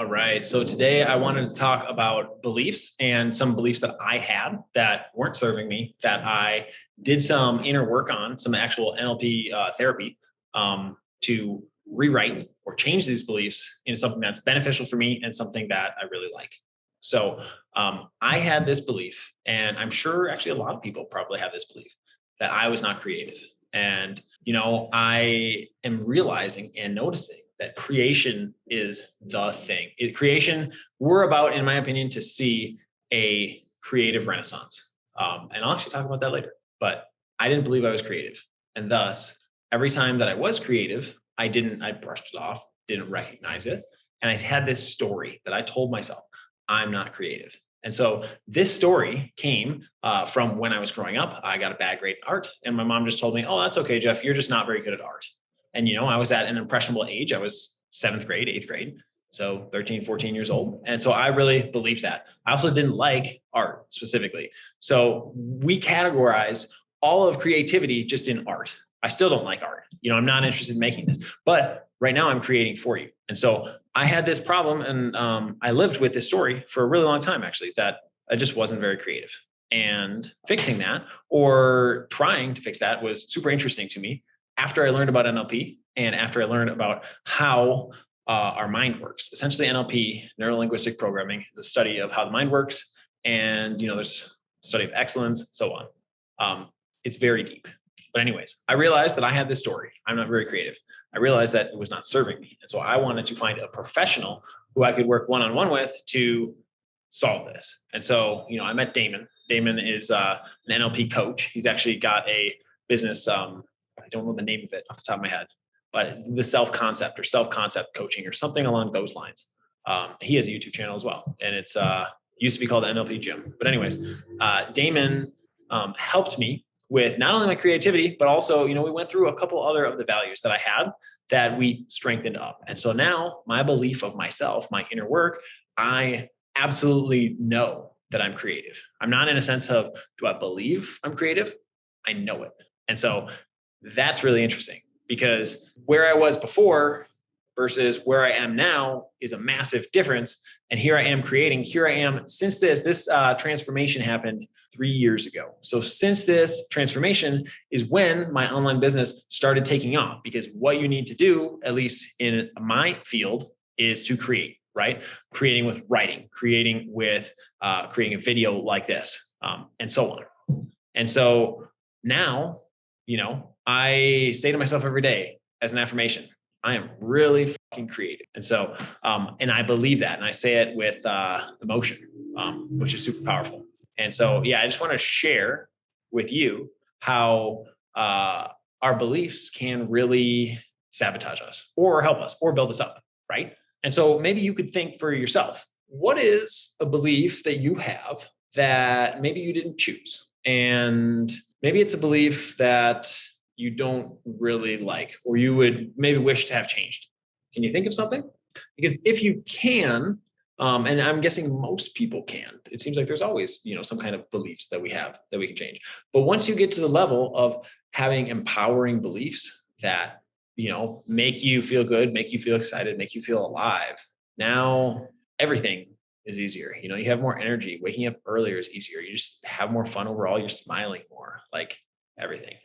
All right. So today I wanted to talk about beliefs and some beliefs that I had that weren't serving me, that I did some inner work on, some actual NLP therapy to rewrite or change these beliefs into something that's beneficial for me and something that I really like. So I had this belief, and I'm sure actually a lot of people probably have this belief that I was not creative. And, I am realizing and noticing that creation is the thing. Creation, we're about, in my opinion, to see a creative renaissance. And I'll actually talk about that later. But I didn't believe I was creative. And thus, every time that I was creative, I brushed it off, didn't recognize it. And I had this story that I told myself, I'm not creative. And so this story came from when I was growing up. I got a bad grade in art, and my mom just told me, "Oh, that's okay, Jeff. You're just not very good at art." And, I was at an impressionable age. I was seventh grade, eighth grade. So 13, 14 years old. And so I really believed that. I also didn't like art specifically. So we categorize all of creativity just in art. I still don't like art. I'm not interested in making this, but right now I'm creating for you. And so I had this problem, and I lived with this story for a really long time, actually, that I just wasn't very creative. And fixing that, or trying to fix that, was super interesting to me after I learned about NLP and after I learned about how our mind works. Essentially, NLP, neuro linguistic programming, is a study of how the mind works. And, there's a study of excellence, so on. It's very deep. But anyways, I realized that I had this story. I'm not very creative. I realized that it was not serving me. And so I wanted to find a professional who I could work one-on-one with to solve this. And so, I met Damon. Damon is an NLP coach. He's actually got a business. I don't know the name of it off the top of my head, but the self-concept coaching or something along those lines. He has a YouTube channel as well. And it's used to be called NLP Gym. But anyways, Damon helped me with not only my creativity, but also, we went through a couple other of the values that I had that we strengthened up. And so now my belief of myself, my inner work, I absolutely know that I'm creative. I'm not in a sense of, do I believe I'm creative? I know it. And so that's really interesting, because where I was before versus where I am now is a massive difference. And here I am creating. Here I am since this transformation happened 3 years ago. So since this transformation is when my online business started taking off, because what you need to do, at least in my field, is to create, right? Creating with writing, creating with creating a video like this, and so on. And so now, I say to myself every day as an affirmation, I am really fucking creative. And so, and I believe that, and I say it with emotion, which is super powerful. And so, yeah, I just want to share with you how our beliefs can really sabotage us or help us or build us up, right? And so maybe you could think for yourself, what is a belief that you have that maybe you didn't choose? And maybe it's a belief that you don't really like, or you would maybe wish to have changed. Can you think of something? Because if you can, and I'm guessing most people can, it seems like there's always, some kind of beliefs that we have that we can change. But once you get to the level of having empowering beliefs that, make you feel good, make you feel excited, make you feel alive, now everything is easier. You have more energy. Waking up earlier is easier. You just have more fun overall. You're smiling more, like everything.